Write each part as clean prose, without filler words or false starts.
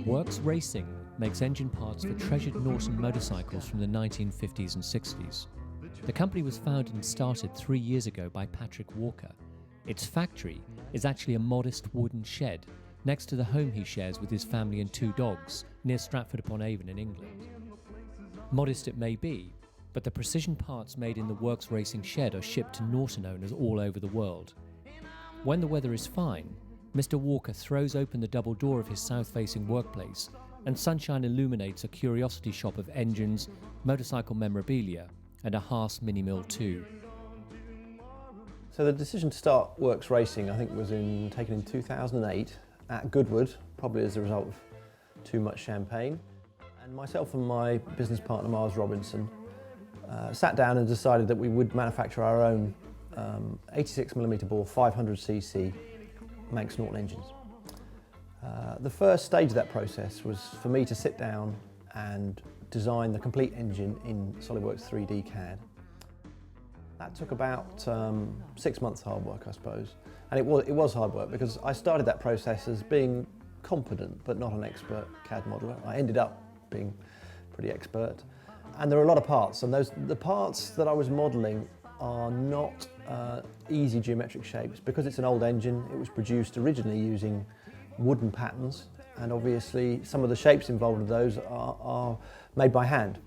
Works Racing makes engine parts for treasured Norton motorcycles from the 1950s and 60s. The company was founded and started 3 years ago by Patrick Walker. Its factory is actually a modest wooden shed next to the home he shares with his family and 2 dogs near Stratford-upon-Avon in England. Modest it may be, but the precision parts made in the Works Racing shed are shipped to Norton owners all over the world. When the weather is fine, Mr. Walker throws open the double door of his south-facing workplace and sunshine illuminates a curiosity shop of engines, motorcycle memorabilia and a Haas mini-mill too. So the decision to start Works Racing I think was taken in 2008 at Goodwood, probably as a result of too much champagne. And myself and my business partner Miles Robinson sat down and decided that we would manufacture our own 86mm bore 500cc Manx Norton engines. The first stage of that process was for me to sit down and design the complete engine in SolidWorks 3D CAD. That took about 6 months hard work, I suppose. And it was hard work because I started that process as being competent but not an expert CAD modeler. I ended up being pretty expert. And there are a lot of parts, and the parts that I was modelling are not easy geometric shapes. Because it's an old engine, it was produced originally using wooden patterns, and obviously some of the shapes involved in those are made by hand.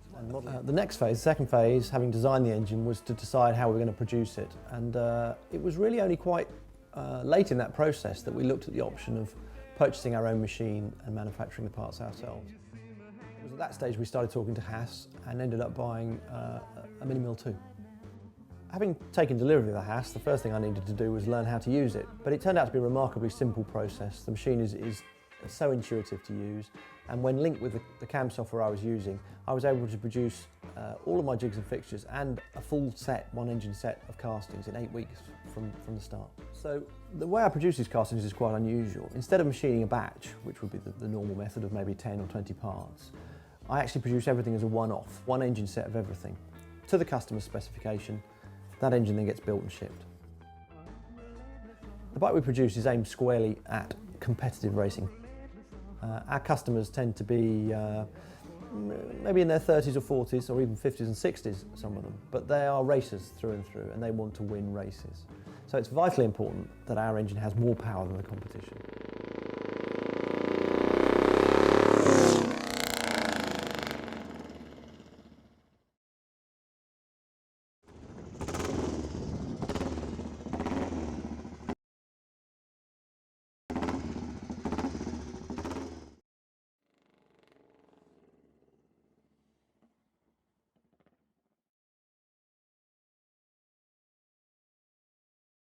The next phase, the second phase, having designed the engine, was to decide how we were going to produce it. And it was really only quite late in that process that we looked at the option of purchasing our own machine and manufacturing the parts ourselves. It was at that stage we started talking to Haas and ended up buying a mini-mill too. Having taken delivery of the Haas, the first thing I needed to do was learn how to use it. But it turned out to be a remarkably simple process. The machine is so intuitive to use, and when linked with the CAM software I was using, I was able to produce all of my jigs and fixtures and a full set, one engine set of castings in 8 weeks from the start. So the way I produce these castings is quite unusual. Instead of machining a batch, which would be the normal method of maybe 10 or 20 parts, I actually produce everything as a one-off, one engine set of everything, to the customer's specification. That engine then gets built and shipped. The bike we produce is aimed squarely at competitive racing. Our customers tend to be maybe in their 30s or 40s or even 50s and 60s, some of them, but they are racers through and through and they want to win races. So it's vitally important that our engine has more power than the competition.